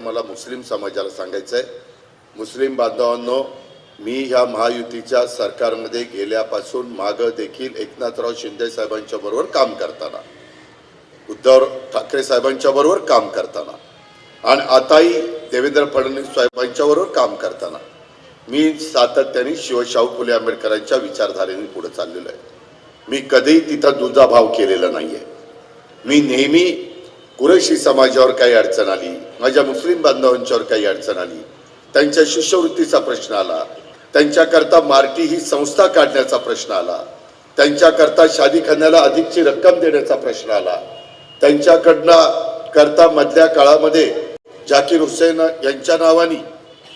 मला मुस्लिम समाजाला सांगायचं आहे, मुस्लिम बांधवांनो, मी ह्या महायुतीच्या सरकारमध्ये गेल्यापासून मागे देखील एकनाथराव शिंदे साहेबांच्या बरोबर काम करताना, उद्धव ठाकरे साहेबांच्या बरोबर काम करताना आणि आताही देवेंद्र फडणवीस साहेबांच्या बरोबर काम करताना मी सातत्याने शाहू फुले आंबेडकरांच्या विचारधारेने पुढे चाललेलो आहे। मी कधीही तिथं दुजाभाव केलेला नाहीये। मी नेहमी कुरेशी समाजावर काही अडचण आली, माझ्या मुस्लिम बांधवांच्यावर काही अडचण आली, त्यांच्या शिष्यवृत्तीचा प्रश्न आला, त्यांच्याकरता मार्टी ही संस्था काढण्याचा प्रश्न आला, त्यांच्याकरता शादीखान्याला अधिकची रक्कम देण्याचा प्रश्न आला, त्यांच्याकडनं करता मधल्या काळामध्ये जाकीर हुसेन यांच्या नावाने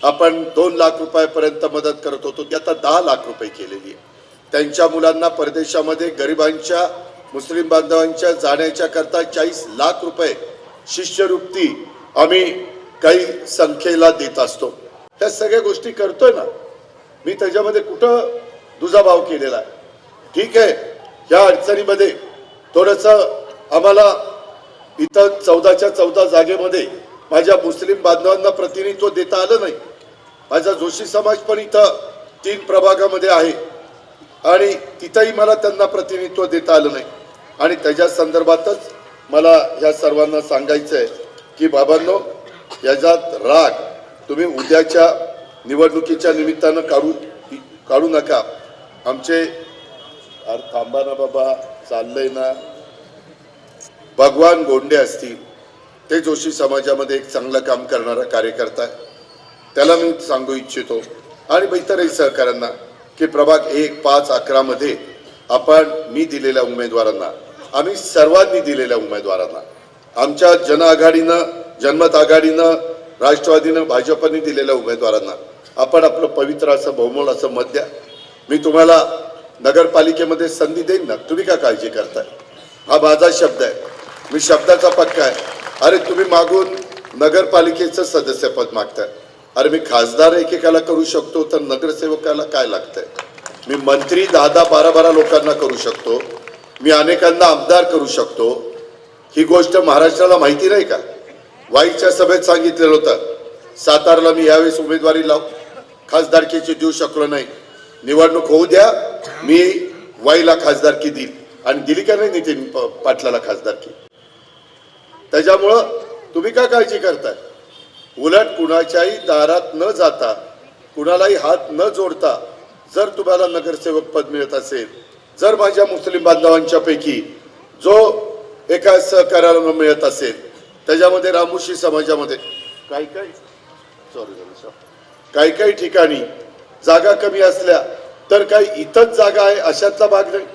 आपण 2 लाख रुपयापर्यंत मदत करत होतो, ती आता 10 लाख रुपये केलेली आहे। त्यांच्या मुलांना परदेशामध्ये गरिबांच्या मुस्लिम बांधवांच्या जाण्याच्या करता 40 लाख रुपये शिष्यवृत्ती आम्ही काही संख्येला देत असतो। त्या सगळ्या गोष्टी करतोय ना मी, त्याच्यामध्ये कुठं दुजाभाव केलेला आहे? ठीक आहे, या अडचणीमध्ये थोडंसं आम्हाला इथं 14च्या 14 जागेमध्ये माझ्या मुस्लिम बांधवांना प्रतिनिधित्व देता आलं नाही। माझा जोशी समाज पण इथं 3 प्रभागामध्ये आहे आणि तिथंही मला त्यांना प्रतिनिधित्व देता आलं नाही आणि त्याच्या संदर्भातच मला या सर्वांना सांगायचं आहे की बाबांनो, याच्यात राग तुम्ही उद्याच्या निवडणुकीच्या निमित्तानं काढू नका। आमचे थांबा ना बाबा, चाललंय ना। भगवान गोंडे असतील, ते जोशी समाजामध्ये एक चांगलं काम करणारा कार्यकर्ता आहे, त्याला मी सांगू इच्छितो आणि इतरही सहकाऱ्यांना की प्रभाग 1, 5, 11 मध्ये आपण मी दिलेल्या उमेदवारांना, आम्ही सर्वांनी दिलेल्या उमेदवारांना, आमच्या जन आघाडीनं, जनमत आघाडीनं, राष्ट्रवादीनं, भाजपने दिलेल्या उमेदवारांना आपण आपलं पवित्र असं बहुमोल असं मत द्या। मी तुम्हाला नगरपालिकेमध्ये संधी देईन ना, तुम्ही का काळजी करताय? हा माझा शब्द आहे, मी शब्दाचा पक्का आहे। अरे तुम्ही मागून नगरपालिकेचं सदस्यपद मागताय, अरे मी खासदार एकेकाला करू शकतो तर नगरसेवकाला काय लागतंय? मी मंत्री 10-10, 12-12 लोकांना करू शकतो, मी अनेकांना आमदार करू शकतो। ही गोष्ट महाराष्ट्राला माहिती नाही का? वाईच्या सभेत सांगितलेलं होतं, सातारला मी यावेळेस उमेदवारी खासदारकीची देऊ शकलो नाही, निवडणूक होऊ द्या, मी वाईला खासदारकी देईल, आणि दिली का नाही नितीन पाटलाला खासदारकी? त्याच्यामुळं तुम्ही का काळजी करताय? उलट कुणाच्याही दारात न जाता, कुणालाही हात न जोडता जर तुम्हाला नगरसेवक पद मिळत असेल, जर माझ्या मुस्लिम बांधवांच्या पैकी जो एका सहकार्याला मिळत असेल, त्याच्यामध्ये रामोशी समाजामध्ये काही ठिकाणी जागा कमी असल्या तर काही इथंच जागा आहे अशातला भाग नाही,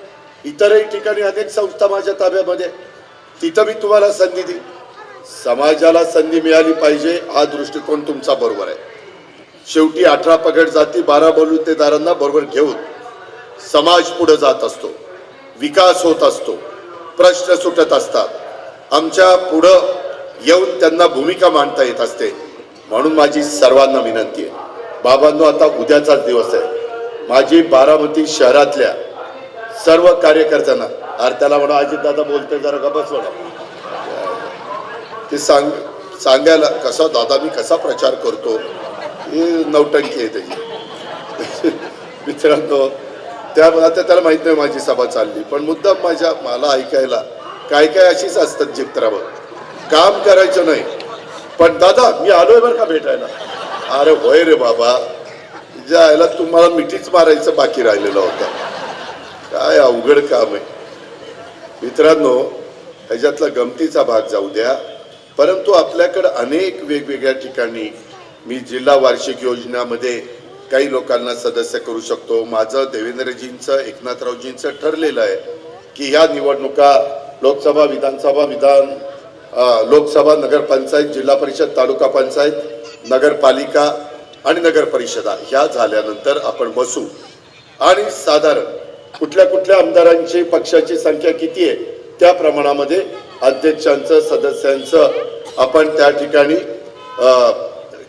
इतरही ठिकाणी अनेक संस्था माझ्या ताब्यामध्ये, तिथं मी तुम्हाला संधी देईन। समाजाला संधी मिळाली पाहिजे, हा दृष्टिकोन तुमचा बरोबर आहे। शेवटी 18 पगड जाती 12 बलुतेदारांना बरोबर घेऊन समाज पुढे जात असतो, विकास होत असतो, प्रश्न सुटत असतात, आमच्या पुढं येऊन त्यांना भूमिका मांडता येत असते। म्हणून माझी सर्वांना विनंती आहे, बाबांनो, आता उद्याचाच दिवस आहे, माझी बारामती शहरातल्या सर्व कार्यकर्त्यांना, अरे त्याला म्हणा अजितदादा बोलते जरा का बसवा, ते सांगायला कसा दादा मी कसा प्रचार करतो, हे नौटंकी आहे त्याची। मित्रांनो, त्याला माहित नाही माझी सभा चालली, पण मुद्दाम मला ऐकायला काय अशीच असतात चित्रावर, काम करायचं नाही, पण दादा मी आलोय बरं का भेटायला। अरे होय रे बाबा, ज्याला तुम्हाला मिठीच मारायचं बाकी राहिलेलं होतं, काय अवघड काम आहे। मित्रांनो, ह्याच्यातला गमतीचा भाग जाऊ द्या, परंतु आपल्याकडे अनेक वेगवेगळ्या ठिकाणी मी जिल्हा वार्षिक योजनेमध्ये काही लोकांना सदस्य करू शकतो। माझं देवेंद्रजींचं, एकनाथरावजींचं ठरलेलं आहे की ह्या निवडणुका लोकसभा, विधानसभा, लोकसभा, नगरपंचायत, जिल्हा परिषद, तालुका पंचायत, नगरपालिका आणि नगर परिषदा ह्या झाल्यानंतर आपण बसू आणि साधारण कुठल्या आमदारांची, पक्षाची संख्या किती आहे त्या प्रमाणामध्ये अध्यक्षांचं, सदस्यांचं आपण त्या ठिकाणी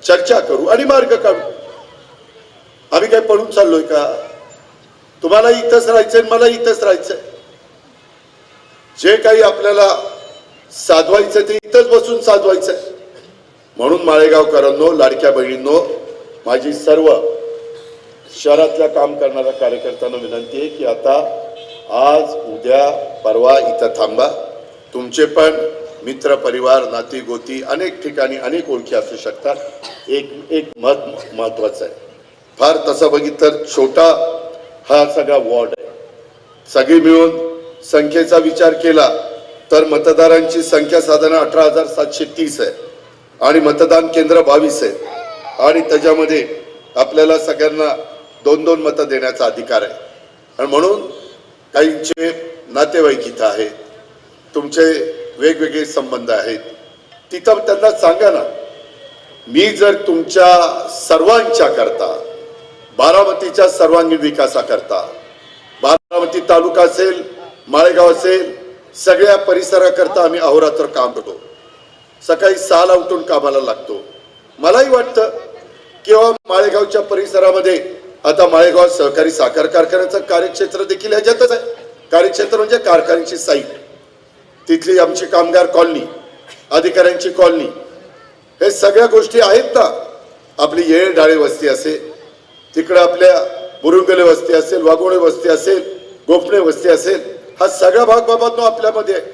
चर्चा करू आणि मार्ग काढू। आम्ही काय पळून चाललोय का? तुम्हाला इथंच राहायचंय, मला इथंच राहायचंय। जे काही आपल्याला साधवायचं ते इथंच बसून साधवायचं। म्हणून माळेगावकरांनो, लाडक्या बहिणींनो, माझी सर्व शहरातल्या काम करणाऱ्या कार्यकर्त्यांना विनंती आहे की आता आज उद्या परवा इथं थांबा. तुमचे पण मित्र परिवार नाती गोती अनेक ठिकाणी अनेक ओळखी असू शकतात. एक महत्वाचं आहे. फार तसं बघितलं छोटा हा सगळा वॉर्ड आहे. सगळी मिळून संख्येचा विचार केला तर मतदारांची संख्या साधारण 18,730 आहे आणि मतदान केंद्र 22 आहे आणि त्याच्यामध्ये आपल्याला सगळ्यांना 2-2 मतं देण्याचा अधिकार आहे. आणि म्हणून काहींचे नातेवाईक इथं आहेत, तुमचे वेगवेगळे संबंध आहेत, तिथं त्यांना सांगा ना, मी जर तुमच्या सर्वांच्या करता, बारामतीच्या सर्वांगीण विकासाकरता, बारामती तालुका असेल, माळेगाव असेल, सगळ्या परिसराकरता आम्ही अहोरात्र काम करतो. सकाळी 6ला उठून कामाला लागतो. मलाही वाटतं किंवा माळेगावच्या परिसरामध्ये आता माळेगाव सहकारी साखर कारखान्याचं कार्यक्षेत्र देखील ह्याच्यातच आहे. कार्यक्षेत्र म्हणजे कारखान्याची साईट, तिथली आमची कामगार कॉलनी, अधिकाऱ्यांची कॉलनी, हे सगळ्या गोष्टी आहेत ना. आपली येळ डाळे वस्ती असेल, तिकडं आपल्या बुरुंगले वस्ती असेल, वाघोळे वस्ती असेल, गोफणे वस्ती असेल, हा सगळा भाग बाबांनो आपल्यामध्ये आहे.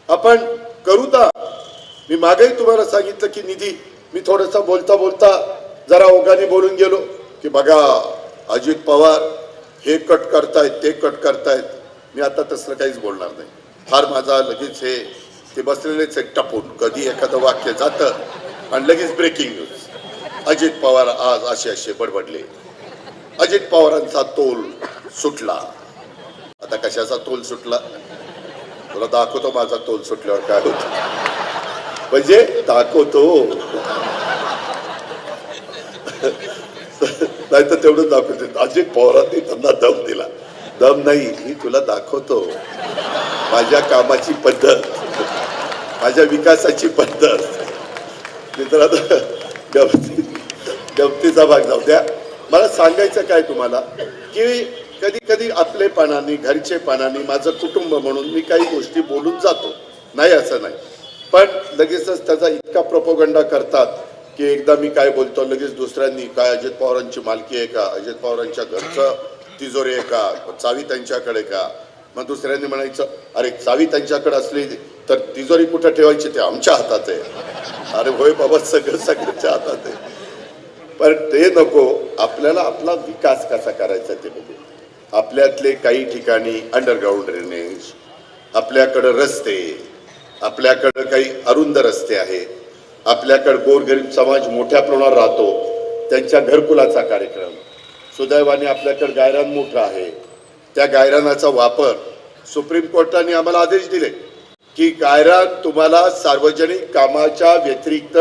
आपण करू ना. मी मागेही तुम्हाला सांगितलं की निधी, मी थोडंसं बोलता बोलता जरा ओघाने बोलून गेलो की बघा अजित पवार हे कट करतायत, ते कट करतायत. मी आता तसलं काहीच बोलणार नाही. फार माझा लगेच हे ते बसलेलेच एक टपून कधी एखादं वाक्य जातं आणि लगेच ब्रेकिंग न्यूज. अजित पवार आज असे बडबडले, अजित पवारांचा तोल सुटला. आता कशाचा तोल सुटला तुला दाखवतो. माझा तोल सुटल्यावर काय होत म्हणजे दाखवतो. नाही तर तेवढं दाखवतो. अजित पवारांनी त्यांना दम दिला. दम नाही, मी तुला दाखवतो माझ्या कामाची पद्धत, माझ्या विकासाची पद्धत. मित्रांनो, गमतीचा भाग जाऊ द्या. मला सांगायचं काय तुम्हाला की कधी कधी आपलेपणाने, घरचेपणाने, माझं कुटुंब म्हणून मी काही गोष्टी बोलून जातो, नाही असं नाही. पण लगेचच त्याचा इतका प्रोपोगंडा करतात की एकदा मी काय बोलतो लगेच दुसऱ्यांनी काय अजित पवारांची मालकी आहे का, अजित पवारांच्या घरचं तिजोरी आहे का, चावी त्यांच्याकडे का. मग दुसऱ्यांनी म्हणायचं अरे चावी त्यांच्याकडे असली तर तिजोरी कुठं ठेवायची ते आमच्या हातात आहे. अरे होय बाबा, सगळं सगळ्यांच्या हातात आहे. पण ते नको. आपल्याला आपला विकास कसा करायचा ते बघू. आपल्यातले काही ठिकाणी अंडरग्राऊंड ड्रेनेज, आपल्याकडं रस्ते, आपल्याकडं काही अरुंद रस्ते आहेत, आपल्याकडं गोरगरीब समाज मोठ्या प्रमाणावर राहतो, त्यांच्या घरकुलाचा कार्यक्रम. सुदैवाने आपल्याकडं गायरान मोठं आहे. त्या गायरानाचा वापर सुप्रीम कोर्टाने आम्हाला आदेश दिले की गायरान तुम्हाला सार्वजनिक कामाच्या व्यतिरिक्त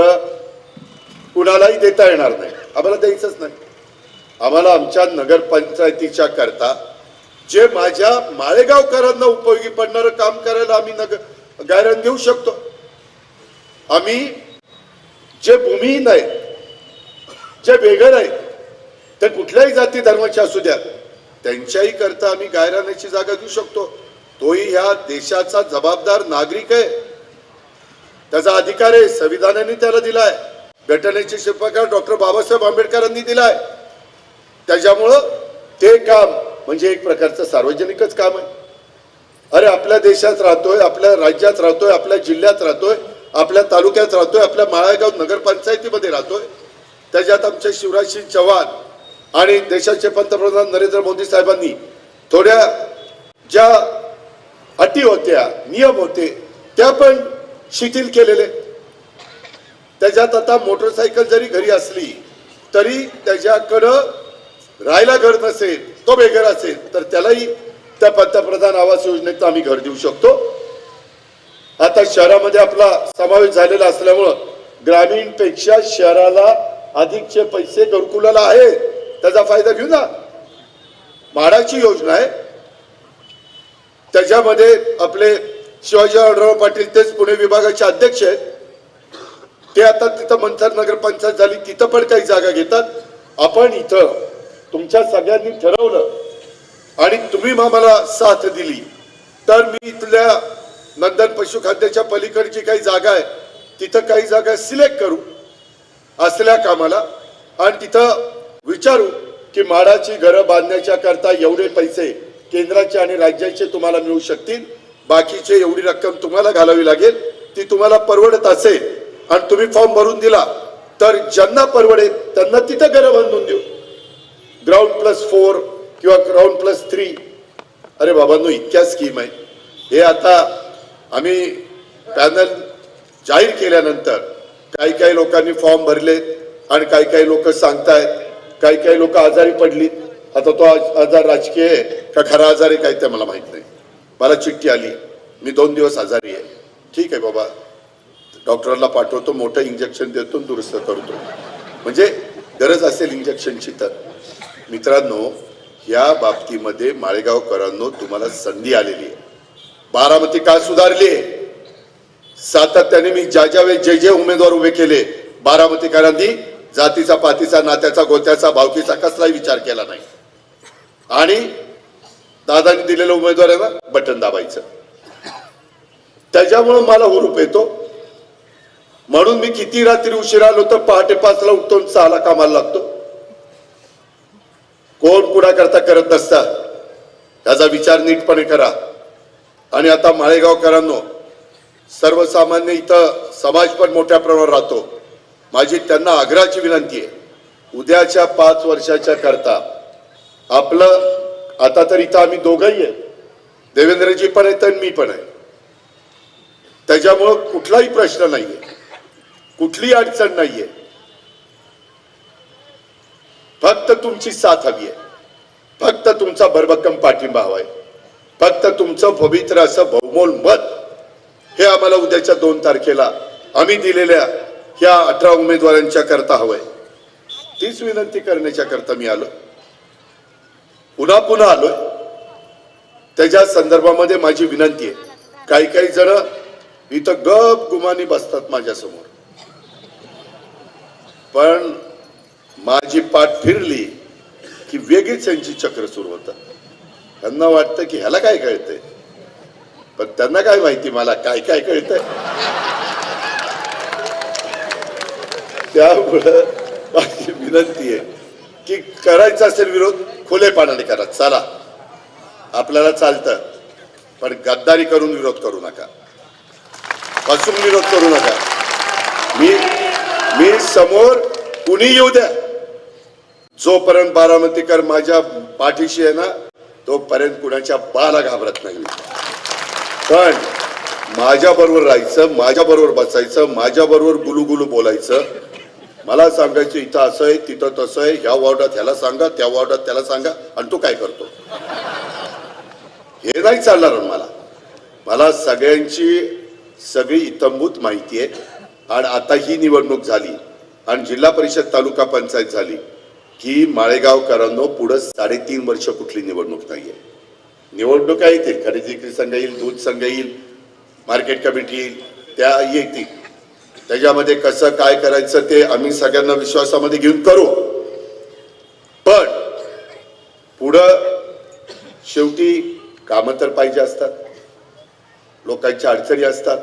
कुणालाही देता येणार नाही. आम्हाला द्यायचंच नाही. आम्हाला आमच्या नगरपंचायतीच्या करता जे माझ्या माळेगावकरांना उपयोगी पडणारं काम करायला आम्ही गायरान देऊ शकतो. आम्ही जे भूमिहीन आहेत, जे बेघर आहेत, ते कुठल्याही जाती धर्माचे असू द्या, त्यांच्याही करता आम्ही गायरानाची जागा देऊ शकतो. तोही ह्या देशाचा जबाबदार नागरिक आहे, त्याचा अधिकार आहे, संविधानाने त्याला दिलाय, घटनेचे शिल्पकार डॉक्टर बाबासाहेब आंबेडकरांनी दिलाय. त्याच्यामुळं ते काम म्हणजे एक प्रकारचं सार्वजनिकच काम आहे. अरे आपल्या देशात राहतोय, आपल्या राज्यात राहतोय, आपल्या जिल्ह्यात राहतोय, आपल्या तालुक्यात राहतोय, आपल्या माळेगाव नगरपंचायतीमध्ये राहतोय. त्याच्यात आमचे शिवराजसिंग चौहान आणि देशाचे पंतप्रधान नरेंद्र मोदी साहेबांनी थोड्या ज्या अटी होत्या, नियम होते, त्या पण शिथिल केलेले. त्याच्यात आता मोटरसायकल जरी घरी असली तरी त्याच्याकडं राहायला घर नसेल, तो बेघर असेल, तर त्यालाही त्या पंतप्रधान आवास योजनेत आम्ही घर देऊ शकतो. आता शहरामध्ये आपला समावेश झालेला असल्यामुळं ग्रामीण पेक्षा शहराला अधिकचे पैसे घरकुलाला आहे, त्याचा फायदा घेऊ ना. म्हाडाची योजना आहे, त्याच्यामध्ये आपले शिवाजी आढळराव पाटील तेच पुणे विभागाचे अध्यक्ष आहेत. ते आता तिथं मंथर नगरपंचायत झाली, तिथं पण काही जागा घेतात. आपण इथं तुमच्या सगळ्यांनी ठरवलं आणि तुम्ही मला साथ दिली तर मी इथल्या नंदन पशुखाद्याच्या पलीकडची काही जागा आहे तिथं काही जागा सिलेक्ट करू असल्या कामाला आणि तिथं विचारू की माडाची घरं बांधण्याच्या करता एवढे पैसे केंद्राचे आणि राज्याचे तुम्हाला मिळू शकतील, बाकीचे एवढी रक्कम तुम्हाला घालावी लागेल, ती तुम्हाला परवडत असेल आणि तुम्ही फॉर्म भरून दिला तर ज्यांना परवडेल त्यांना तिथं घरं बांधून देऊ, ग्राउंड+4 किंवा ग्राउंड+3. अरे बाबांनो, इतक्या स्कीम आहे. हे आता आम्ही पॅनल जाहीर केल्यानंतर काही लोकांनी फॉर्म भरले आणि काही लोक सांगतायत काही लोक आजारी पडली. आता तो आजार राजकीय आहे का खरा आजार आहे काय ते मला माहित नाही. मला चिठ्ठी आली, मी 2 दिवस आजारी आहे. ठीक आहे बाबा, डॉक्टरला पाठवतो, मोठं इंजेक्शन देतो, दुरुस्त करतो. म्हणजे गरज असेल इंजेक्शनची तर. मित्रांनो, या बाबतीमध्ये माळेगावकरांनो तुम्हाला संधी आलेली आहे. बारामती का सुधारली आहे? सातत्याने मी ज्या वेळेस जे उमेदवार उभे केले, बारामतीकरांनी जातीचा पातीचा नात्याचा गोत्याचा भावकीचा कसलाही विचार केला नाही आणि दादांनी दिलेल्या उमेदवारांना बटन दाबायचं. त्याच्यामुळे मला हुरूप येतो. म्हणून मी किती रात्री उशिरा आलो तर पहाटे 5ला उठतो, 6ला कामाला लागतो. कोण कुणा करता करत नसता, त्याचा विचार नीटपणे करा. आणि आता माळेगावकरांनो, सर्वसामान्य इथं समाज पण मोठ्या प्रमाणावर राहतो. माझी त्यांना आग्रहाची विनंती आहे, उद्याच्या 5 वर्षाच्या करता आपलं, आता तर इथं आम्ही दोघंही आहे, देवेंद्रजी पण आहेत आणि मी पण आहे, त्याच्यामुळं कुठलाही प्रश्न नाहीये, कुठलीही अडचण नाहीये. फक्त तुमची साथ हवी आहे, फक्त तुमचा भरभक्कम पाठिंबा हवाय, फक्त तुमचं पवित्र असं बहुमोल मत हे आम्हाला उद्याच्या 2 तारखेला आम्ही दिलेल्या ह्या 18 उमेदवारांच्या करता हवंय. तीच विनंती करण्याच्या करता मी आलो, पुन्हा आलोय. त्याच्या संदर्भामध्ये माझी विनंती आहे, काही जण इथं गप गुमानी बसतात माझ्या समोर, पण माझी पाठ फिरली की वेगळीच यांची चक्र सुरू होतात. त्यांना वाटतं की ह्याला काय कळतंय, पण त्यांना काय माहिती मला काय कळतंय. त्यामुळं माझी विनंती आहे की करायचा असेल विरोध खुलेपणाने करा, चला, आपल्याला चालतं, पण गद्दारी करून विरोध करू नका, फसून विरोध करू नका. मी समोर कुणी येऊ द्या, जोपर्यंत बारामतीकर माझ्या पाठीशी आहे ना तोपर्यंत कुणाच्या बाला घाबरत नाही. पण माझ्या बरोबर राहायचं, माझ्या बरोबर बसायचं, माझ्या बरोबर गुलुगुलू बोलायचं, मला सांगायचं इथं असं आहे तिथं तसं आहे, ह्या वॉर्डात ह्याला सांगा त्या वॉर्डात त्याला सांगा, आणि तू काय करतो, हे नाही चालणार. मला सगळ्यांची सगळी इतंभूत माहिती आहे. आणि आता ही निवडणूक झाली आणि जिल्हा परिषद तालुका पंचायत झाली की माळेगावकरांनो पुढे 3.5 वर्ष कुठली निवडणूक नाहीये. निवडणुका येतील, खरेदी विक्री संघ येईल, दूध संघ येईल, मार्केट कमिटी येईल, त्या येतील. त्याच्यामध्ये कसं काय करायचं ते आम्ही सगळ्यांना विश्वासामध्ये घेऊन करू. पण पुढं शेवटी कामं तर पाहिजे असतात, लोकांच्या अडचणी असतात.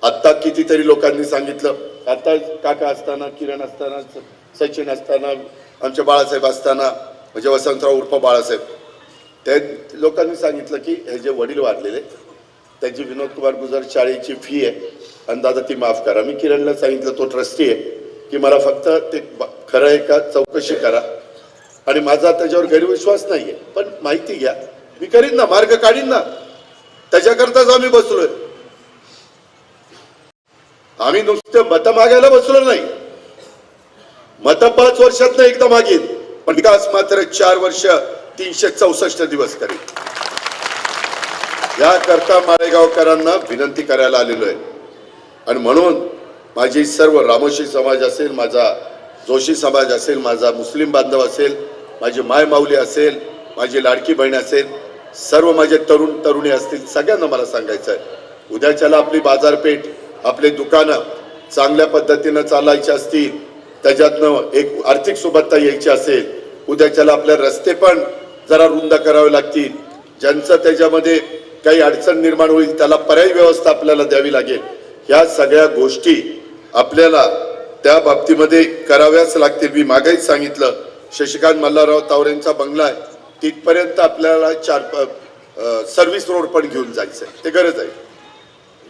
आता कितीतरी लोकांनी सांगितलं, आता काका असताना, किरण असताना, सचिन असताना, आमचे बाळासाहेब असताना, म्हणजे वसंतराव उर्फ बाळासाहेब, त्या लोकांनी सांगितलं की हे जे वडील वारलेले त्यांची विनोद कुमार गुजर शाळेची फी आहे आणि दादा ती माफ करा. मी किरणला सांगितलं, तो ट्रस्टी आहे, की मला फक्त ते खरं आहे का चौकशी करा. आणि माझा त्याच्यावर गैरविश्वास नाहीये, पण माहिती घ्या, मी करीन ना, मार्ग काढीन ना. त्याच्याकरताच आम्ही बसलोय. आम्ही नुसतं मतं मागायला बसलो नाही. मतं 5 वर्षात एकदा मागीन, पण विकास मात्र 4 वर्ष 364 दिवस करेल. याकरता माळेगावकरांना विनंती करायला आलेलो आहे. आणि म्हणून माझी सर्व रामोशी समाज असेल, माझा जोशी समाज असेल, माझा मुस्लिम बांधव असेल, माझी माय माऊली असेल, माझी लाडकी बहीण असेल, सर्व माझे तरुण तरुणी असतील, सगळ्यांना मला सांगायचं आहे, उद्याच्याला आपली बाजारपेठ, आपले दुकानं चांगल्या पद्धतीनं चालायची असतील, त्याच्यातनं एक आर्थिक सुबत्ता यायची असेल, उद्याच्याला आपले रस्ते पण जरा रुंद करावे लागतील, ज्यांचं त्याच्यामध्ये काही अडचण निर्माण होईल त्याला पर्यायी व्यवस्था आपल्याला द्यावी लागेल. ह्या सगळ्या गोष्टी आपल्याला त्या बाबतीमध्ये कराव्याच लागतील. मी मागेच सांगितलं, शशिकांत मल्हारराव तावरेंचा बंगला आहे तिथपर्यंत आपल्याला सर्व्हिस रोड पण घेऊन जायचं आहे, ते गरज आहे.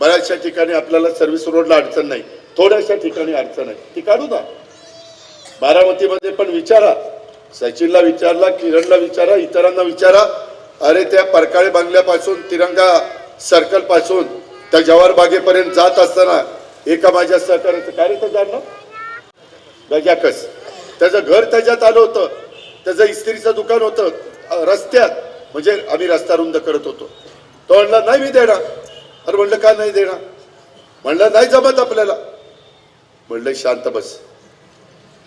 बऱ्याचशा ठिकाणी आपल्याला सर्व्हिस रोडला अडचण नाही, थोड्याशा ठिकाणी अडचण आहे, ती काढू ना. बारामतीमध्ये पण विचारा, सचिनला विचारला, किरणला विचारा, इतरांना विचारा. अरे त्या परकाळे बंगल्यापासून तिरंगा सर्कल पासून त्या जवाहर बागेपर्यंत जात असताना एका माझ्या सहकार्याचं कार्य तर जाणं गजाकस, त्याचं घर त्याच्यात आलं होतं, त्याचं इस्त्रीचं दुकान होतं रस्त्यात, म्हणजे आम्ही रस्ता रुंद करत होतो. तो म्हणला नाही मी देणार. अरे म्हणलं का नाही देणार? म्हणलं नाही जमत आपल्याला. म्हणलं शांत बस.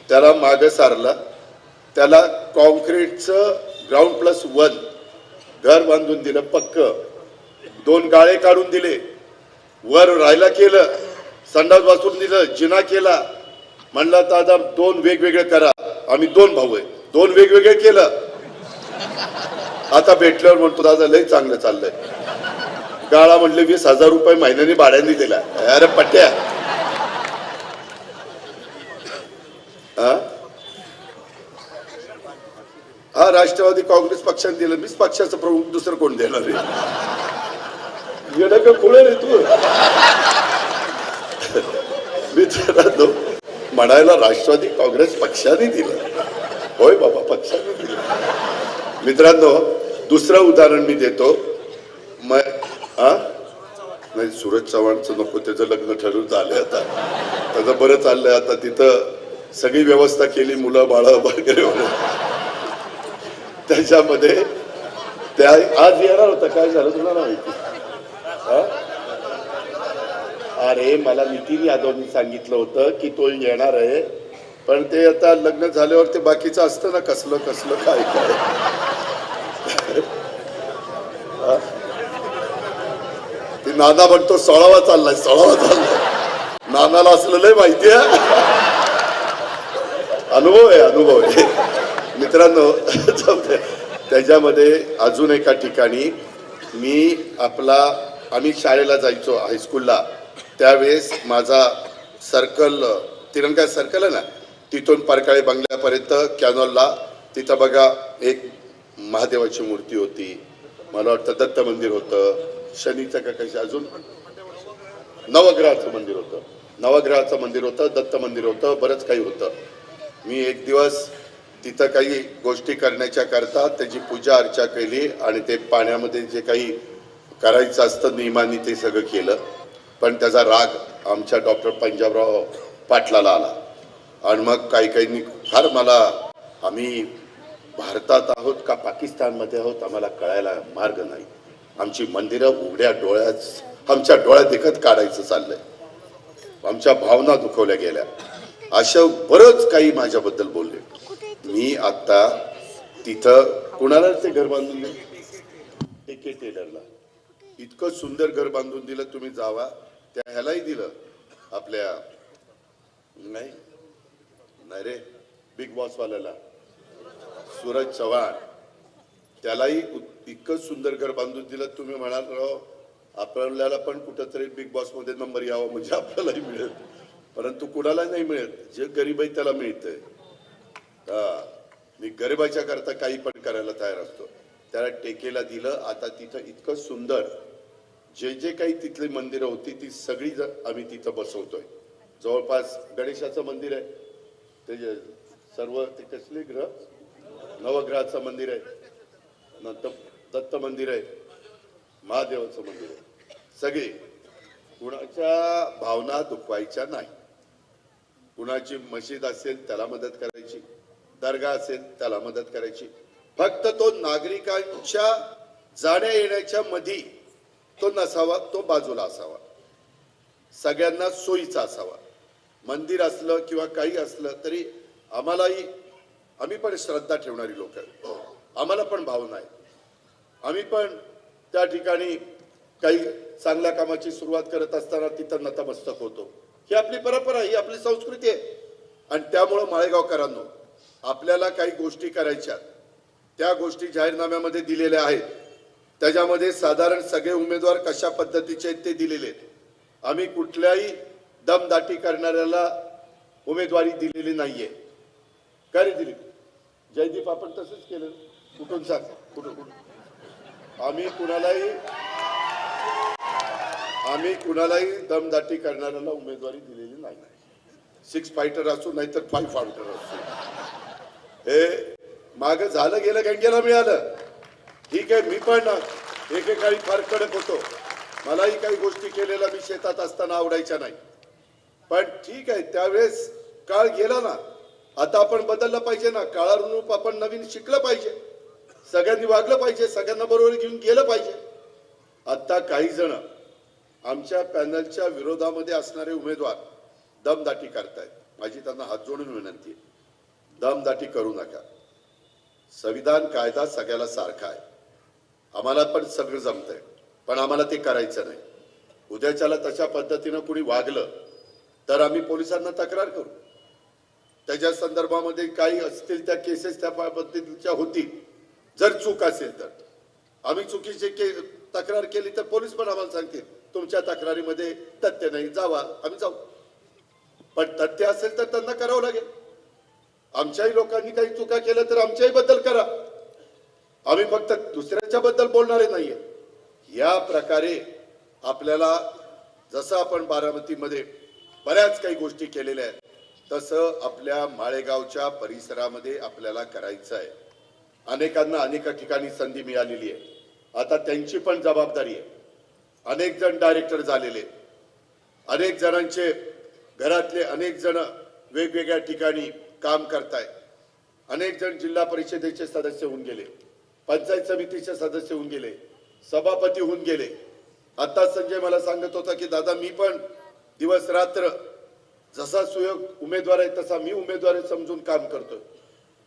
त्याला मागे सारला, त्याला कॉन्क्रीटचं ग्राउंड+1 घर बांधून दिलं पक्क, 2 गाळे काढून दिले, वर राहायला केलं, संडास बाथरूम दिलं, जिना केला. म्हणला दादा 2 वेगवेगळे करा, आम्ही 2 भाऊ आहे, 2 वेगवेगळे केलं. आता भेटल्यावर म्हणतो दादा लय चांगलं चाललंय. गाळा म्हणले 20,000 रुपये महिन्याने भाड्याने दिला. अरे पट्ट्या, हा राष्ट्रवादी काँग्रेस पक्षाने दिलं, मीच पक्षाचा प्रमुख, दुसरं कोण देणार आहे? येणं खुळे रे तू. मित्रांनो, म्हणायला राष्ट्रवादी काँग्रेस पक्षाने दिलं, होय बाबा पक्षाने दिलं. मित्रांनो, दुसरं उदाहरण मी देतो. नाही, सूरज चव्हाणचं नको, त्याचं लग्न ठरवून झालंय, आता त्याचं बरं चाललंय. आता तिथं सगळी व्यवस्था केली, मुलं बाळ वगैरे त्याच्यामध्ये त्या आज येणार होता, काय झालं तुला माहिती? अरे मला नितीन यादवनी सांगितलं होतं की तो येणार आहे, पण ते आता लग्न झाल्यावर ते बाकीचं असतं ना, कसलं कसलं काय काय. ते नाना म्हणतो 16वा चाललाय, 16वा चाललाय. नानाला असलं लय माहिती आहे, अनुभव आहे, अनुभव आहे. मित्रांनो, त्याच्यामध्ये अजून एका ठिकाणी आम्ही शाळेला जायचो, हायस्कूलला. त्यावेळेस माझा सर्कल, तिरंगा सर्कल आहे ना, तिथून परकाळे बंगल्यापर्यंत कॅनॉलला, तिथं बघा एक महादेवाची मूर्ती होती, मला वाटतं दत्त मंदिर होतं, शनीचं का कशी, अजून नवग्रहाचं मंदिर होतं, दत्त मंदिर होतं, बरंच काही होतं. मी एक दिवस तिथं काही गोष्टी करण्याच्या करता त्याची पूजा अर्चा केली आणि ते पाण्यामध्ये जे काही करायचं असतं नियमाने ते सगळं केलं. पण त्याचा राग आमच्या डॉक्टर पंजाबराव पाटलाला आला आणि मग काही फार आम्ही भारतात आहोत का पाकिस्तानमध्ये आहोत आम्हाला कळायला मार्ग नाही. आमची मंदिरं उघड्या डोळ्यात, आमच्या डोळ्यात देखत काढायचं चाललंय, आमच्या भावना दुखवल्या गेल्या. अशा बरंच काही माझ्याबद्दल बोलले. मी आता तिथं कुणाला ते घर बांधून दिलं, के टेलरला इतकं सुंदर घर बांधून दिलं, तुम्ही जावा. त्या ह्यालाही दिलं, आपल्या नाही रे बिग बॉस वाल्याला, सूरज चव्हाण, त्यालाही इतकं सुंदर घर बांधून दिलं. तुम्ही म्हणाल राव आपल्याला पण कुठंतरी बिग बॉस मध्ये नंबर यावा म्हणजे आपल्यालाही मिळेल, परंतु कुणाला नाही मिळत. जे गरीब आहे त्याला मिळतंय. मी गरिबाच्या करता काही पण करायला तयार असतो. त्याला टेकेला दिलं. आता तिथं इतकं सुंदर जे काही तिथली मंदिरं होती ती सगळी आम्ही तिथं बसवतोय. जवळपास गणेशाचं मंदिर आहे, ते सर्व ते कसले ग्रह, नवग्रहाचं मंदिर आहे, नंतर दत्त मंदिर आहे, महादेवाचं मंदिर आहे. सगळे कुणाच्या भावना दुखवायच्या नाही. कुणाची मशीद असेल त्याला मदत करायची, दर्गा असेल त्याला मदत करायची. फक्त तो नागरिकांच्या जाण्या येण्याच्या मध्ये तो नसावा, तो बाजूला असावा, सगळ्यांना सोयीचा असावा. मंदिर असलं किंवा काही असलं तरी आम्ही पण श्रद्धा ठेवणारी लोक आहे, आम्हाला पण भावना आहे. आम्ही पण त्या ठिकाणी काही चांगल्या कामाची सुरुवात करत असताना तिथं नतमस्तक होतो. ही आपली परंपरा, ही आपली संस्कृती आहे. आणि त्यामुळं माळेगावकरांनो, आपल्याला काही गोष्टी करायच्या, त्या गोष्टी जाहीरनाम्यामध्ये दिलेल्या आहेत. त्याच्यामध्ये साधारण सगळे उमेदवार कशा पद्धतीचे आहेत ते दिलेले आहेत. आम्ही कुठल्याही दमदाटी करणाऱ्याला उमेदवारी दिलेली नाहीये. का रे दिली? जयदीप आपण तसंच केलं. कुठून सांग, कुठून आम्ही कुणालाही दमदाटी करणाऱ्याला उमेदवारी दिलेली नाही. 6 फायटर असो नाहीतर 5 फायटर असो. हे माग झालं गेलं गंगेला मिळालं. ठीक आहे, मी पण एकेकाळी फार कडक होतो. मलाही काही गोष्टी केलेल्या मी शेतात असताना आवडायच्या नाही. पण ठीक आहे, त्यावेळेस काळ गेला ना. आता आपण बदललं पाहिजे ना. काळानुरूप आपण नवीन शिकलं पाहिजे. सगळ्यांनी वागलं पाहिजे. सगळ्यांना बरोबर घेऊन गेलं पाहिजे. आता काही जण आमच्या पॅनलच्या विरोधामध्ये असणारे उमेदवार दमदाटी करतायत. माझी त्यांना हात जोडून विनंती आहे, दमदाटी करू नका. संविधान कायदा सगळ्याला सारखा आहे. आम्हाला पण सगळं जमतंय, पण आम्हाला ते करायचं नाही. उद्याच्याला तशा पद्धतीनं कुणी वागलं तर आम्ही पोलिसांना तक्रार करू. त्याच्या संदर्भामध्ये काही असतील त्या केसेस त्या पद्धतीच्या होतील. जर चूक असेल तर आम्ही चुकीची तक्रार केली तर पोलीस पण आम्हाला सांगतील तुमच्या तक्रारीमध्ये तथ्य नाही, जावा. आम्ही जाऊ. पण तथ्य असेल तर त्यांना करावं लागेल. आमच्याही लोकांनी काही चुका केल्या तर आमच्याही बद्दल करा. आम्ही फक्त दुसऱ्याच्या बद्दल बोलणारे नाहीये. या प्रकारे आपल्याला जसं आपण बारामतीमध्ये बऱ्याच काही गोष्टी केलेल्या आहेत तसं आपल्या माळेगावच्या परिसरामध्ये आपल्याला करायचं आहे. अनेकांना अनेक ठिकाणी संधी मिळालेली आहे. आता त्यांची पण जबाबदारी आहे. अनेक जण डायरेक्टर झालेले, अनेक जणांचे घरातले अनेक जण वेगवेगळ्या ठिकाणी काम करतायत. अनेक जण जिल्हा परिषदेचे सदस्य होऊन गेले, पंचायत समितीचे सदस्य होऊन गेले, सभापती होऊन गेले. आता संजय मला सांगत होता की दादा मी पण दिवस रात्र जसा सुयोग उमेदवार आहे तसा मी उमेदवार समजून काम करतोय.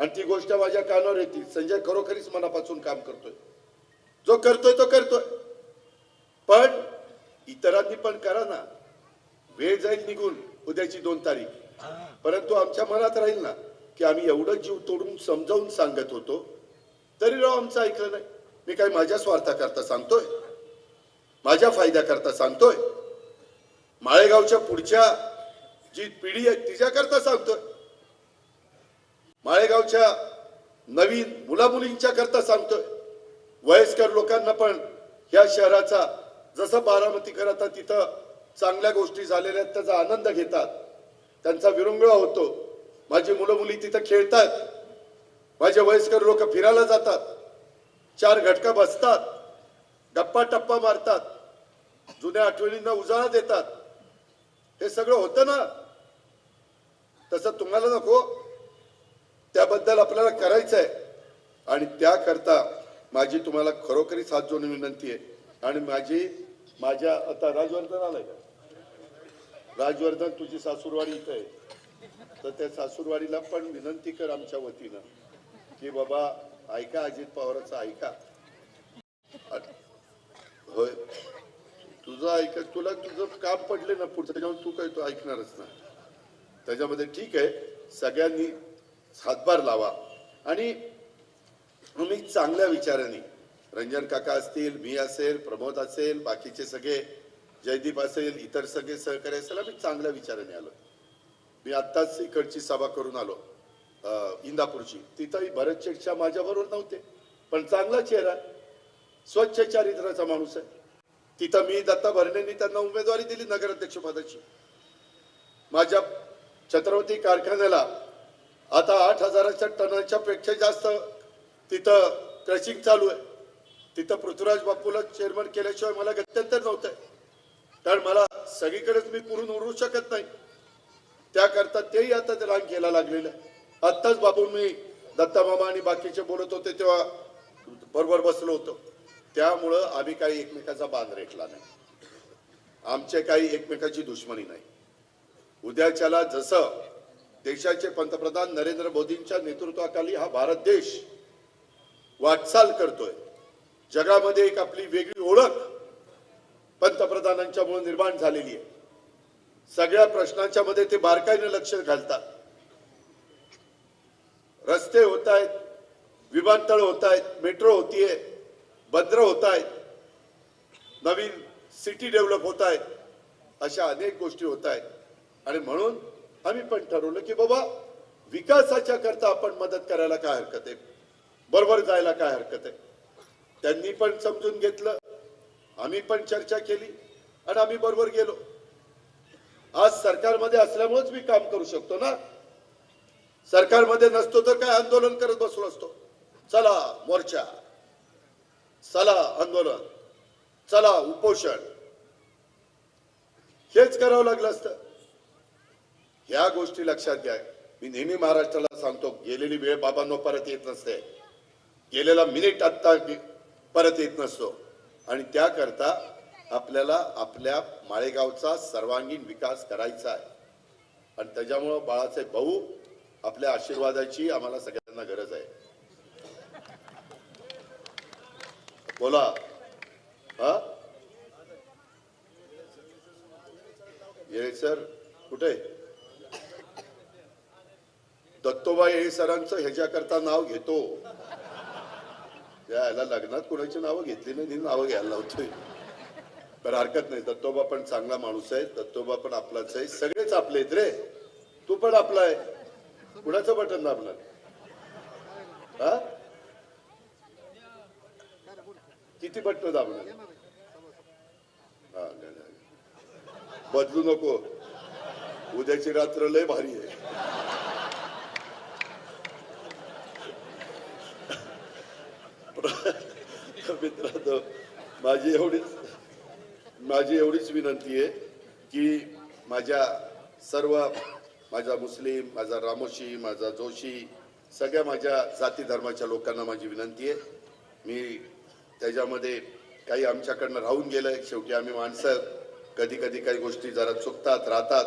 आणि ती गोष्ट माझ्या कानावर येते. संजय खरोखरीच मनापासून काम करतोय. जो करतोय तो करतोय. पण इतरांनी पण करा ना. वेळ जाईल निघून उद्याची 2 तारीख, परंतु आमच्या मनात राहील ना की आम्ही एवढं जीव तोडून समजावून सांगत होतो तरी राव आमचं ऐकलं नाही. मी काय माझ्या स्वार्थाकरता सांगतोय, माझ्या फायद्याकरता सांगतोय, माळेगावच्या पुढच्या जी पिढी आहे तिच्याकरता सांगतोय, माळेगावच्या नवीन मुला मुलींच्या करता सांगतोय. वयस्कर लोकांना पण या शहराचा जसं बारामती करता तिथं चांगल्या गोष्टी झालेल्या आहेत त्याचा आनंद घेतात, त्यांचा विरंगुळा होतो. माझी मुलं मुली तिथं खेळतात, माझे वयस्कर लोक फिरायला जातात, 4 घटका बसतात, गप्पा टप्पा मारतात, जुन्या आठवणींना उजाळा देतात. हे सगळं होतं ना. तसं तुम्हाला नको. त्याबद्दल आपल्याला करायचं आहे. आणि त्याकरता माझी तुम्हाला खरोखरीच हात जोडून विनंती आहे. आणि माझ्या आता राजवर्धन आलाय का? राजवर्धन तुझी सासूरवाडी इथं आहे, तर त्या सासूरवाडीला पण विनंती कर आमच्या वतीनं की बाबा ऐका, अजित पवारांचं ऐका. होय, तुझं ऐका. तुला तुझं काम पडले ना पुढचं, त्याच्यामुळे तू काय तो ऐकणारच ना. त्याच्यामध्ये ठीक आहे, सगळ्यांनी हातभार लावा. आणि तुम्ही चांगल्या विचारांनी, रंजन काका असतील, मी असेल, प्रमोद असेल, बाकीचे सगळे, जयदीप असेल, इतर सगळे सहकारी असेल, आम्ही चांगल्या विचाराने आलो. मी आत्ताच इकडची सभा करून आलो इंदापूरची. तिथंही भरत शेठच्या माझ्याबरोबर नव्हते, पण चांगला चेहरा, स्वच्छ चारित्र्याचा माणूस आहे. तिथं मी दत्ता भरणेंनी त्यांना उमेदवारी दिली नगराध्यक्ष पदाची. माझ्या छत्रपती कारखान्याला आता 8,000 टनांच्या पेक्षा जास्त तिथं क्रशिंग चालू आहे. तिथं पृथ्वीराज बापूला चेअरमन केल्याशिवाय मला गत्यंतर नव्हतं. कारण मला सगळीकडेच मी पुरून उरू शकत नाही. त्याकरता तेही आता ते रांग घ्यायला लागलेलं आहे. आत्ताच बापू मी दत्ता मामा आणि बाकीचे बोलत होते तेव्हा बरोबर बसलो होतो. त्यामुळं आम्ही काही एकमेकाचा बांध रेटला नाही. आमचे काही एकमेकाची दुश्मनी नाही. उद्याच्याला जसं देशाचे पंतप्रधान नरेंद्र मोदींच्या नेतृत्वाखाली हा भारत देश वाटचाल करतोय, जगामध्ये एक आपली वेगळी ओळख पंतप्रधानांच्यामुळे निर्माण झालेली आहे. सगळ्या प्रश्नांच्या मध्ये ते बारकाईने लक्ष घालतात. रस्ते होत आहेत, विमानतळ होत आहेत, मेट्रो होतीये, बंदरं होत आहेत, नवीन सिटी डेव्हलप होत आहेत, अशा अनेक गोष्टी होत आहेत. आणि म्हणून आम्ही पण ठरवलं की बाबा विकासाच्या करता आपण मदत करायला काय हरकत आहे, बरोबर जायला काय हरकत आहे. त्यांनी पण समजून घेतलं, आम्ही पण चर्चा केली आणि आम्ही बरोबर गेलो. आज सरकारमध्ये असल्यामुळेच मी काम करू शकतो ना. सरकारमध्ये नसतो तर काय आंदोलन करत बसलो असतो. चला मोर्चा, चला आंदोलन, चला उपोषण, हेच करावं लागलं असतं. ह्या गोष्टी लक्षात घ्या. मी नेहमी महाराष्ट्राला सांगतो, गेलेली वेळ बाबांनो परत येत नसते, गेलेला मिनिट आत्ता परत येत नसतो. आणि त्याकरता आपल्याला आपल्या माळेगावचा सर्वांगीण विकास करायचा आहे. आणि त्याच्यामुळं बाळासाहेब भाऊ, आपल्या आशीर्वादाची आम्हाला सगळ्यांना गरज आहे. बोला. हा, येळे सर कुठे? दत्तोबा येळे सरांचं ह्याच्याकरता नाव घेतो. याला लग्नात कुणाची नावं घेतली नाही, नावं घ्यायला लावतोय. तर हरकत नाही, दत्तोबा पण चांगला माणूस आहे, दत्तोबा पण आपलाच आहे, सगळेच आपले आहेत रे. तू पण आपला आहे. कुणाचं बटन दाबणार? हा, किती बटन दाबणार? हा, बदलू नको, उद्याची रात्र लय भारी आहे. मित्रांनो, माझी एवढीच विनंती आहे की माझा मुस्लिम, माझा रामोशी, माझा जोशी, सगळ्या माझ्या जाती धर्माच्या लोकांना माझी विनंती आहे. मी त्याच्यामध्ये काही आमच्याकडनं राहून गेलंय. शेवटी आम्ही माणसं, कधी कधी काही गोष्टी जरा चुकतात राहतात,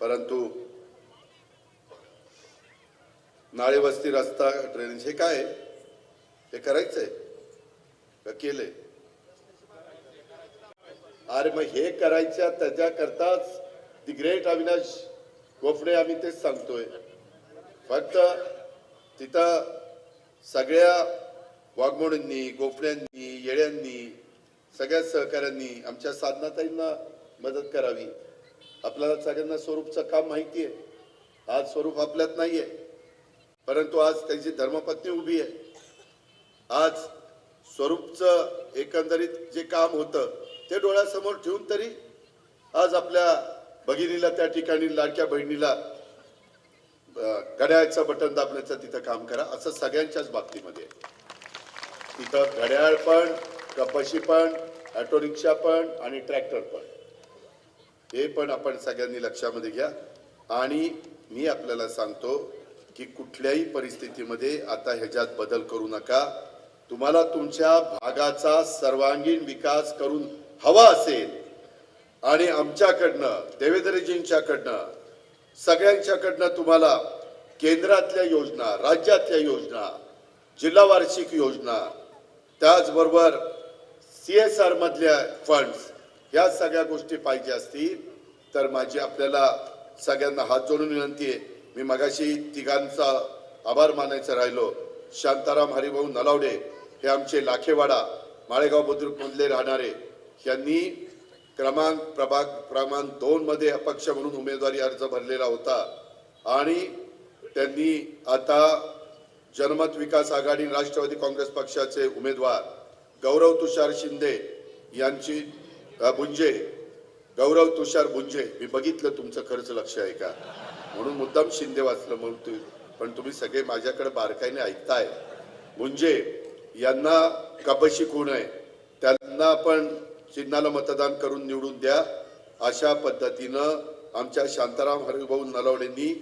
परंतु नाळे वस्ती रस्ता ड्रेनेज हे काय हे करायचंय का केलंय? अरे मग हे करायच्या त्याच्याकरताच दी ग्रेट अविनाश गोफणे आम्ही तेच सांगतोय. फक्त तिथं सगळ्या वाघमोडींनी, गोफण्यांनी, येळ्यांनी, सगळ्या सहकाऱ्यांनी आमच्या साधनाताईंना मदत करावी. आपल्याला सगळ्यांना स्वरूपचं काम माहिती आहे. आज स्वरूप आपल्यात नाहीये, परंतु आज त्याची धर्मपत्नी उभी आहे. आज स्वरूपचं एकंदरीत जे काम होतं ते डोळ्यासमोर ठेवून तरी आज आपल्या भगिनीला, त्या ठिकाणी लाडक्या बहिणीला घड्याळचं बटन दाबण्याचं तिथं काम करा. असं सगळ्यांच्याच बाबतीमध्ये तिथं घड्याळ पण, कपाशी पण, ऑटो रिक्षा पण आणि ट्रॅक्टर पण, हे पण आपण सगळ्यांनी लक्षामध्ये घ्या. आणि मी आपल्याला सांगतो की कुठल्याही परिस्थितीमध्ये आता ह्याच्यात बदल करू नका. तुम्हाला तुमच्या भागाचा सर्वांगीण विकास करून हवा असेल आणि आमच्याकडनं, देवेंद्रजींच्याकडनं, सगळ्यांच्याकडनं तुम्हाला केंद्रातल्या योजना, राज्यातल्या योजना, जिल्हा वार्षिक योजना, त्याचबरोबर CSR मधल्या फंड्स, या सगळ्या गोष्टी पाहिजे असतील तर माझी आपल्याला सगळ्यांना हात जोडून विनंती आहे. मी मगाशी तिघांचा आभार मानायचं राहिलो. शांताराम हरिभाऊ नलावडे हे आमचे लाखेवाडा माळेगाव बुद्रुक मधले राहणारे, यांनी प्रभाग क्रमांक 2 मध्ये अपक्ष म्हणून उमेदवारी अर्ज भरलेला होता आणि त्यांनी आता जनमत विकास आघाडी राष्ट्रवादी काँग्रेस पक्षाचे उमेदवार गौरव तुषार शिंदे यांची गौरव तुषार बुंजे, मी बघितलं तुमचं खर्च लक्ष आहे का म्हणून मुद्दाम शिंदे वाचलं म्हणून, पण तुम्ही सगळे माझ्याकडे बारकाईने ऐकताय. बुंजे यांना कपाशी खूण आहे, त्यांना आपण चिन्हाला मतदान करून निवडून द्या. अशा पद्धतीनं आमच्या शांताराम हरिभाऊ नलावडेंनी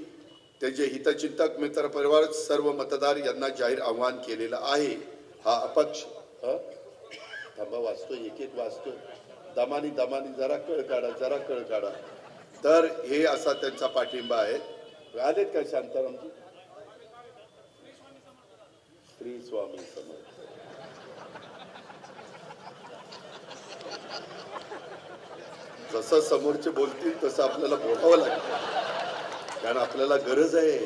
त्याचे हितचिंतक मित्र परिवार सर्व मतदार यांना जाहीर आव्हान केलेलं आहे. हा अपक्ष थांबा, वाचतो एक एक वाचतो, दमानी जरा कळ काढा. तर हे असा त्यांचा पाठिंबा आहे. आलेत का शांतारामजी? श्री स्वामी समर्थ. जसं समोरचे बोलतील तसं आपल्याला बोलावं लागतं, कारण आपल्याला गरज आहे.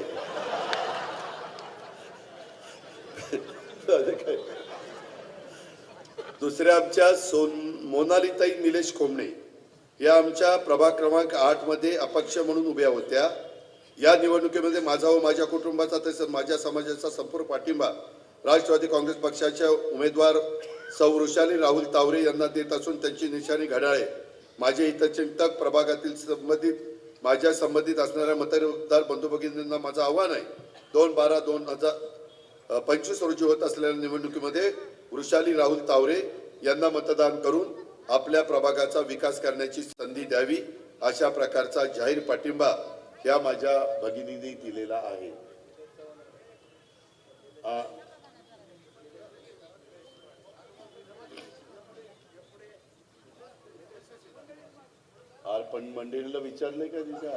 दुसऱ्या आमच्या मोनालीताई निलेश खोमणे या आमच्या प्रभाग क्रमांक 8 मध्ये अपक्ष म्हणून उभ्या होत्या. या निवडणुकीमध्ये माझा व माझ्या कुटुंबाचा तसेच माझ्या समाजाचा संपूर्ण पाठिंबा राष्ट्रवादी काँग्रेस पक्षाच्या उमेदवार सौ वृषाली राहुल तावरे यांना देत असून त्यांची निशाणी घड्याळे. माझे हितचिंतक प्रभागातील माझ्या संबंधित असणाऱ्या मतदार बंधू भगिनींना माझं आव्हान आहे, 2/12/2025 रोजी होत असलेल्या निवडणुकीमध्ये वृषाली राहुल तावरे यांना मतदान करून आपल्या प्रभागाचा विकास करण्याची संधी द्यावी, अशा प्रकारचा जाहीर पाठिंबा या माझ्या भगिनींनी दिलेला आहे. पण मंडळीला विचारलंय का तिच्या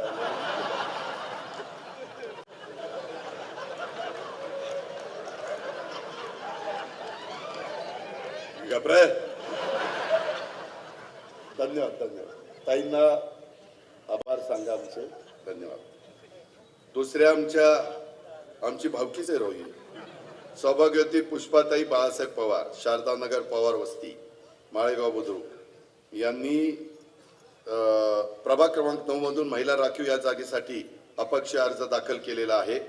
धन्यवाद ताईंना आभार सांगा आमचे. धन्यवाद. दुसऱ्या आमची भावकीच आहे रोही सौभाग्यवती पुष्पाताई बाळासाहेब पवार, शारदानगर पवार वस्ती, माळेगाव बुद्रुक यांनी प्रभाग क्रमांक 9 मधून महिला राखीव या जागेसाठी अपक्ष अर्ज दाखल केलेला आहे.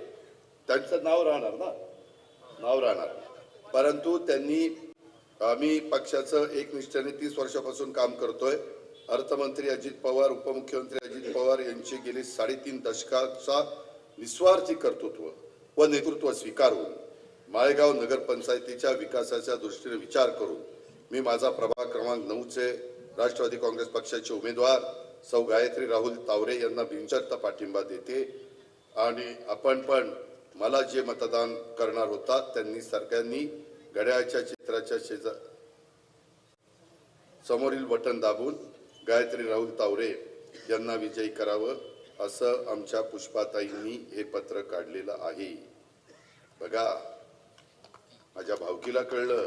त्यांचं नाव राहणार, परंतु त्यांनी आम्ही पक्षाचं एकनिष्ठेने 30 वर्षापासून काम करतोय. अर्थमंत्री अजित पवार, उपमुख्यमंत्री अजित पवार यांचे गेली 3.5 दशकाचा निस्वार्थी कर्तृत्व व नेतृत्व स्वीकारून माळेगाव नगरपंचायतीच्या विकासाच्या दृष्टीने विचार करून मी माझा प्रभाग क्रमांक 9चे राष्ट्रवादी काँग्रेस पक्षाचे उमेदवार सौ गायत्री राहुल तावरे यांना बिनशर्त पाठिंबा देते. आणि आपण पण मला जे मतदान करणार होता त्यांनी सगळ्यांनी घड्याळाच्या चित्राच्या समोरील बटन दाबून गायत्री राहुल तावरे यांना विजयी करावं, असं आमच्या पुष्पाताईंनी हे पत्र काढलेलं आहे. बघा, माझ्या भावकीला कळलं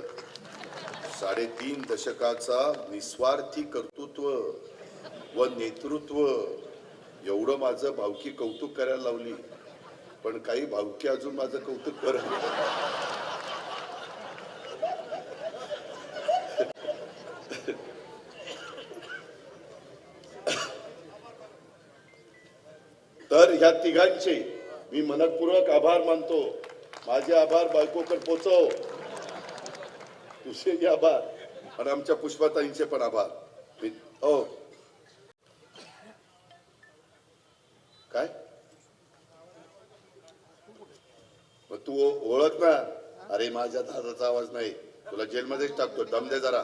3.5 दशकाचा निस्वार्थी कर्तृत्व व नेतृत्व, एवढं माझं भावकी कौतुक करायला लावली. पण काही भावकी अजून माझं कौतुक करत. तर ह्या तिघांचे मी मनपूर्वक आभार मानतो. माझे आभार बायकोकडे पोचव, तुझे आभार आणि आमच्या पुष्पाताईंचे पण आभार. हो काय मग तू ओळख ना. अरे माझ्या दादाचा आवाज नाही, तुला जेलमध्येच टाकतो. दम दे जरा,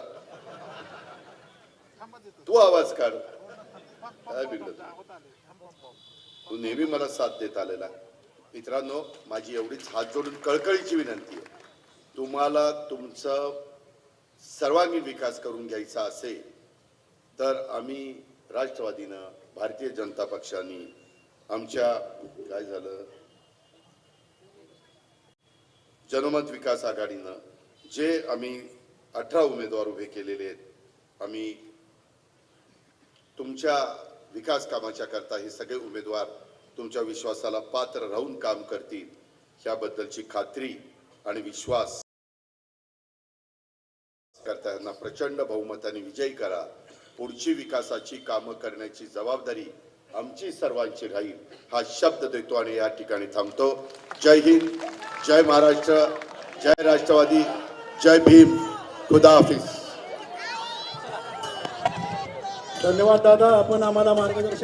तू आवाज काढ. काय बिघडत, तू नेहमी मला साथ देत आलेला. मित्रांनो, माझी एवढीच हात जोडून कळकळीची विनंती आहे, तुम्हाला तुमचं सर्वांगीण विकास करून घ्यायचा असेल तर आम्ही राष्ट्रवादीनं, भारतीय जनता पक्षाने, आमच्या काय झालं जनमत विकास आघाडीनं जे आम्ही 18 उमेदवार उभे केलेले आहेत, आम्ही तुमच्या विकास कामाच्या करता हे सगळे उमेदवार तुमच्या विश्वासाला पात्र राहून काम करतील याबद्दलची खात्री आणि विश्वास करता यांना प्रचंड बहुमताने विजयी करा. पुढची विकासाची कामं करण्याची जबाबदारी आमची सर्वांची राहील, हा शब्द देतो आणि या ठिकाणी थांबतो. जय हिंद, जय महाराष्ट्र, जय राष्ट्रवादी, जय भीम, खुदा हाफिज. धन्यवाद दादा, आपण आम्हाला मार्गदर्शन